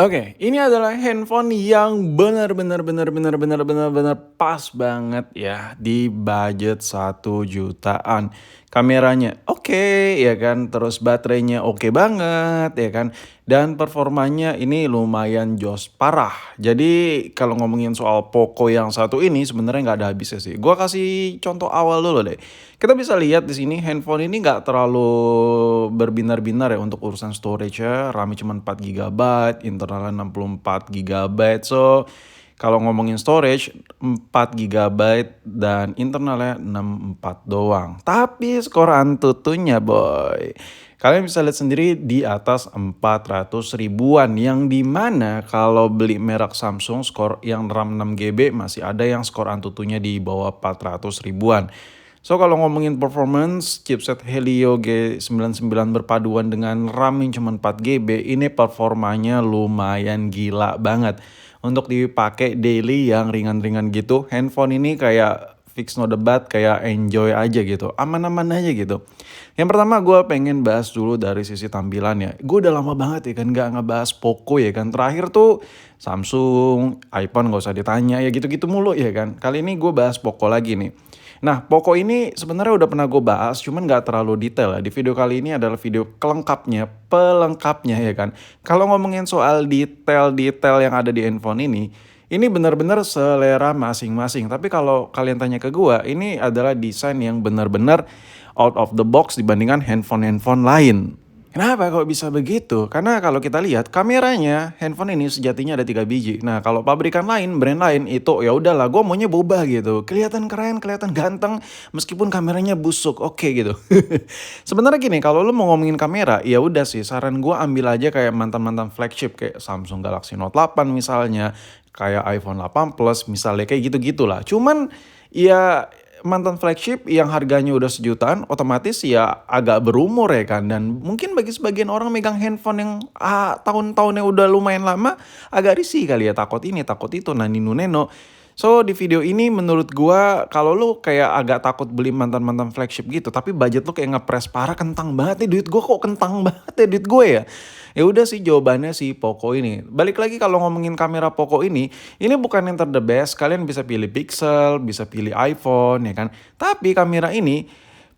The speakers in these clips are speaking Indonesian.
Oke, ini adalah handphone yang benar-benar pas banget ya di budget 1 jutaan. Kameranya oke, ya kan, terus baterainya oke banget, ya kan, dan performanya ini lumayan jos parah. Jadi kalau ngomongin soal Poco yang satu ini sebenarnya nggak ada habisnya sih. Gua kasih contoh awal dulu deh. Kita bisa lihat di sini handphone ini nggak terlalu berbinar-binar ya untuk urusan storage-nya, RAM-nya cuma 4 GB, internalnya 64 GB. So, kalau ngomongin storage 4 GB dan internalnya 64 doang. Tapi skor Antutunya boy, kalian bisa lihat sendiri di atas 400 ribuan, yang dimana kalau beli merek Samsung skor yang RAM 6 GB masih ada yang skor Antutunya di bawah 400 ribuan. So kalau ngomongin performance, chipset Helio G99 berpaduan dengan RAM yang cuma 4 GB, ini performanya lumayan gila banget. Untuk dipakai daily yang ringan-ringan gitu, handphone ini kayak fix no debat, kayak enjoy aja gitu, aman-aman aja gitu. Yang pertama gue pengen bahas dulu dari sisi tampilannya. Gue udah lama banget ya kan gak ngebahas Poco ya kan. Terakhir tuh Samsung, iPhone gak usah ditanya ya gitu-gitu mulu ya kan. Kali ini gue bahas Poco lagi nih. Nah, Poco ini sebenarnya udah pernah gue bahas, cuman nggak terlalu detail ya. Di video kali ini adalah video kelengkapnya, pelengkapnya ya kan. Kalau ngomongin soal detail-detail yang ada di handphone ini benar-benar selera masing-masing. Tapi kalau kalian tanya ke gue, ini adalah desain yang benar-benar out of the box dibandingkan handphone-handphone lain. Kenapa kok bisa begitu? Karena kalau kita lihat kameranya, handphone ini sejatinya ada 3 biji. Nah, kalau pabrikan lain, brand lain itu ya udahlah, gue maunya boba gitu. Kelihatan keren, kelihatan ganteng, meskipun kameranya busuk, oke gitu. Sebenarnya gini, kalau lu mau ngomongin kamera, ya udah sih, saran gue ambil aja kayak mantan-mantan flagship kayak Samsung Galaxy Note 8 misalnya, kayak iPhone 8 Plus misalnya, kayak gitu-gitulah. Cuman ya mantan flagship yang harganya udah sejutaan otomatis ya agak berumur ya kan, dan mungkin bagi sebagian orang megang handphone yang tahun-tahunnya udah lumayan lama agak risih kali ya, takut ini takut itu nah nino neno. So di video ini menurut gua kalau lu kayak agak takut beli mantan-mantan flagship gitu tapi budget lu kayak ngepres parah, kentang banget nih duit gua, kok kentang banget ya duit gue ya. Ya udah sih, jawabannya si Poco ini. Balik lagi kalau ngomongin kamera Poco ini bukan yang ter the best. Kalian bisa pilih Pixel, bisa pilih iPhone ya kan. Tapi kamera ini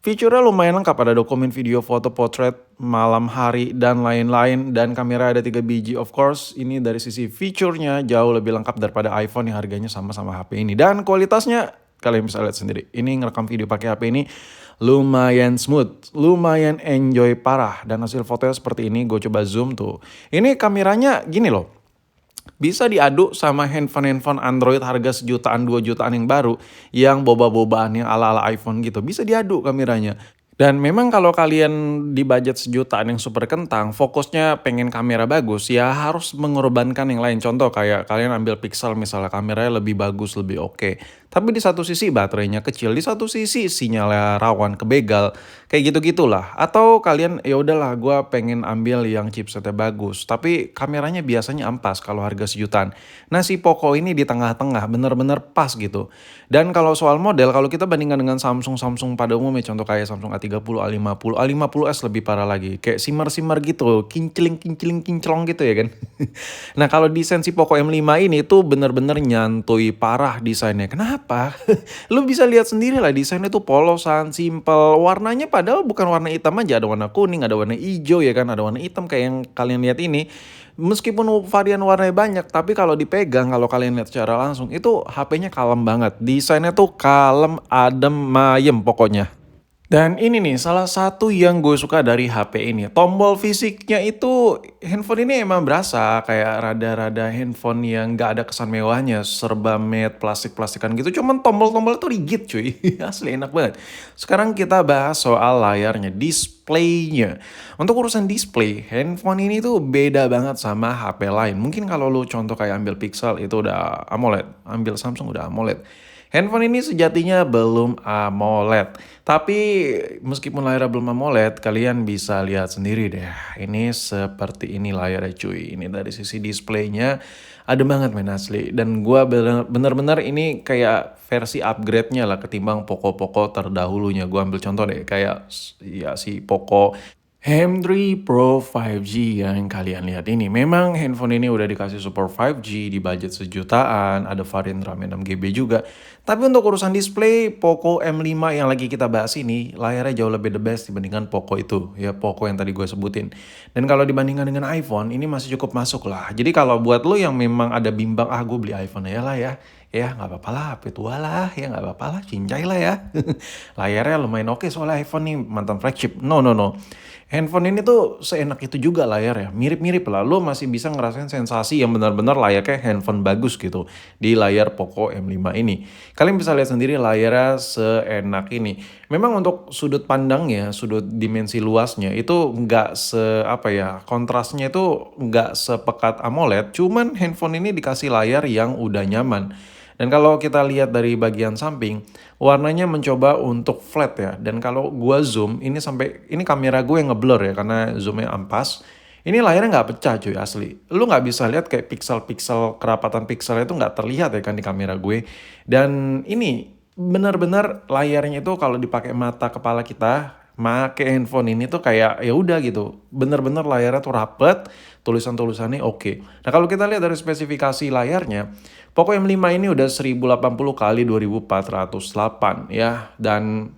fiturnya lumayan lengkap, ada dokumen video, foto, potret, malam hari dan lain-lain, dan kamera ada 3 biji. Of course, ini dari sisi fiturnya jauh lebih lengkap daripada iPhone yang harganya sama-sama HP ini. Dan kualitasnya kalian bisa lihat sendiri. Ini ngerekam video pakai HP ini lumayan smooth, lumayan enjoy parah, dan hasil fotonya seperti ini. Gue coba zoom tuh. Ini kameranya gini loh, bisa diadu sama handphone-handphone Android harga sejutaan 2 jutaan yang baru, yang boba-bobaan yang ala-ala iPhone gitu. Bisa diadu kameranya. Dan memang kalau kalian di budget sejutaan yang super kentang, fokusnya pengen kamera bagus, ya harus mengorbankan yang lain. Contoh kayak kalian ambil Pixel misalnya, kameranya lebih bagus, lebih oke. Tapi di satu sisi baterainya kecil, di satu sisi sinyalnya rawan kebegal, kayak gitu-gitulah. Atau kalian ya udahlah, gue pengen ambil yang chipsetnya bagus, tapi kameranya biasanya ampas kalau harga sejutaan. Nah si Poco ini di tengah-tengah, bener-bener pas gitu. Dan kalau soal model, kalau kita bandingkan dengan Samsung pada umumnya, contoh kayak Samsung A30, A50, A50s lebih parah lagi. Kayak simmer-simmer gitu, kincling-kincling kinclong gitu ya kan. Nah kalau desain si Poco M5 ini tuh bener-bener nyantui parah desainnya. Kenapa? Lu bisa lihat sendiri lah, desainnya tuh polosan, simple. Warnanya padahal bukan warna hitam aja, ada warna kuning, ada warna hijau ya kan, ada warna hitam kayak yang kalian lihat ini. Meskipun varian warnanya banyak, tapi kalau dipegang, kalau kalian lihat secara langsung, itu HP-nya kalem banget. Desainnya tuh kalem, adem, mayem pokoknya. Dan ini nih salah satu yang gue suka dari HP ini. Tombol fisiknya itu, handphone ini emang berasa kayak rada-rada handphone yang gak ada kesan mewahnya. Serba matte, plastik-plastikan gitu. Cuman tombol-tombolnya tuh rigid cuy. Asli enak banget. Sekarang kita bahas soal layarnya, displaynya. Untuk urusan display, handphone ini tuh beda banget sama HP lain. Mungkin kalau lu contoh kayak ambil Pixel itu udah AMOLED. Ambil Samsung udah AMOLED. Handphone ini sejatinya belum AMOLED. Tapi meskipun layarnya belum AMOLED, kalian bisa lihat sendiri deh. Ini seperti ini layarnya cuy. Ini dari sisi displaynya ada banget men asli. Dan gua bener-bener ini kayak versi upgrade-nya lah ketimbang Poco-Poco terdahulunya. Gua ambil contoh deh kayak ya si Poco M3 Pro 5G yang kalian lihat ini. Memang handphone ini udah dikasih support 5G di budget sejutaan, ada varian RAM 6 GB juga. Tapi untuk urusan display, Poco M5 yang lagi kita bahas ini, layarnya jauh lebih the best dibandingkan Poco itu. Ya, Poco yang tadi gue sebutin. Dan kalau dibandingkan dengan iPhone, ini masih cukup masuk lah. Jadi kalau buat lo yang memang ada bimbang, gue beli iPhone aja lah ya. Ya nggak apa-apa lah, HP tua lah, ya nggak apa-apa lah, cincai lah ya. Layarnya lumayan oke soalnya iPhone nih mantan flagship. No, no, no. Handphone ini tuh seenak itu juga layar ya, mirip-mirip lah. Lo masih bisa ngerasain sensasi yang benar-benar layaknya handphone bagus gitu di layar Poco M5 ini. Kalian bisa lihat sendiri layarnya seenak ini. Memang untuk sudut pandangnya, sudut dimensi luasnya itu nggak apa ya, kontrasnya itu nggak sepekat AMOLED. Cuman handphone ini dikasih layar yang udah nyaman. Dan kalau kita lihat dari bagian samping, warnanya mencoba untuk flat ya. Dan kalau gua zoom, ini kamera gue yang ngeblur ya karena zoomnya ampas. Ini layarnya nggak pecah cuy asli. Lu nggak bisa lihat kayak piksel-piksel, kerapatan pikselnya itu nggak terlihat ya kan di kamera gue. Dan ini benar-benar layarnya itu kalau dipakai mata kepala kita, make handphone ini tuh kayak ya udah gitu. Bener-bener layarnya tuh rapet, tulisan-tulisannya oke. Nah kalau kita lihat dari spesifikasi layarnya, Poco M5 ini udah 1080 kali 2408 ya, dan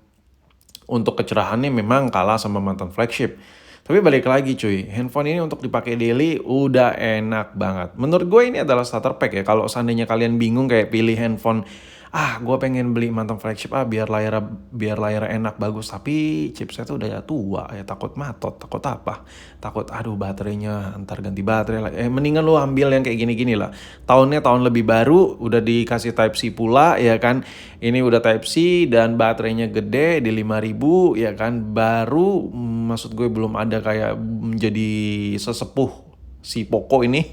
untuk kecerahannya memang kalah sama mantan flagship. Tapi balik lagi cuy, handphone ini untuk dipakai daily udah enak banget. Menurut gue ini adalah starter pack ya. Kalau seandainya kalian bingung kayak pilih handphone, gue pengen beli mantan flagship biar layarnya enak bagus, tapi chipset udah tua ya, takut matot, takut apa? Takut aduh baterainya ntar ganti baterai lah. Mendingan lu ambil yang kayak gini-gini lah. Tahunnya tahun lebih baru, udah dikasih Type C pula ya kan. Ini udah Type C dan baterainya gede di 5000 ya kan. Baru maksud gue belum ada kayak menjadi sesepuh si Poco ini.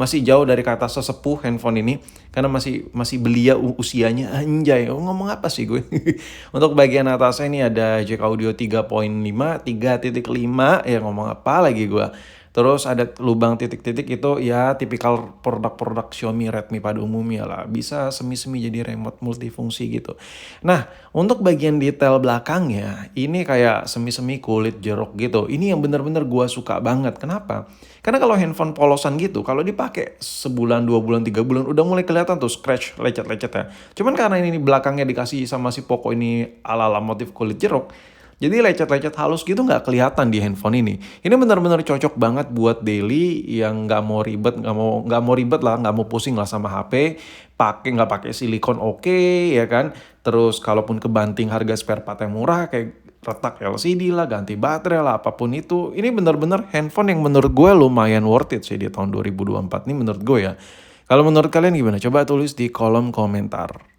Masih jauh dari kata sesepuh handphone ini karena masih belia usianya, anjay. Ngomong apa sih gue? Untuk bagian atasnya ini ada jack audio 3.5, 3.5 ya, ngomong apa lagi gue. Terus ada lubang titik-titik itu ya tipikal produk-produk Xiaomi Redmi pada umumnya lah. Bisa semi-semi jadi remote multifungsi gitu. Nah, untuk bagian detail belakangnya ini kayak semi-semi kulit jeruk gitu. Ini yang bener-bener gua suka banget. Kenapa? Karena kalau handphone polosan gitu, kalau dipakai sebulan, 2 bulan, 3 bulan udah mulai kelihatan tuh scratch, lecet-lecet ya. Cuman karena ini belakangnya dikasih sama si Poco ini ala-ala motif kulit jeruk, jadi lecet-lecet halus gitu nggak kelihatan di handphone ini. Ini benar-benar cocok banget buat daily yang nggak mau ribet lah, nggak mau pusing lah sama HP. Nggak pakai silikon oke ya kan. Terus kalaupun kebanting harga spare part yang murah kayak retak LCD lah, ganti baterai lah, apapun itu. Ini benar-benar handphone yang menurut gue lumayan worth it sih di tahun 2024 ini menurut gue ya. Kalau menurut kalian gimana? Coba tulis di kolom komentar.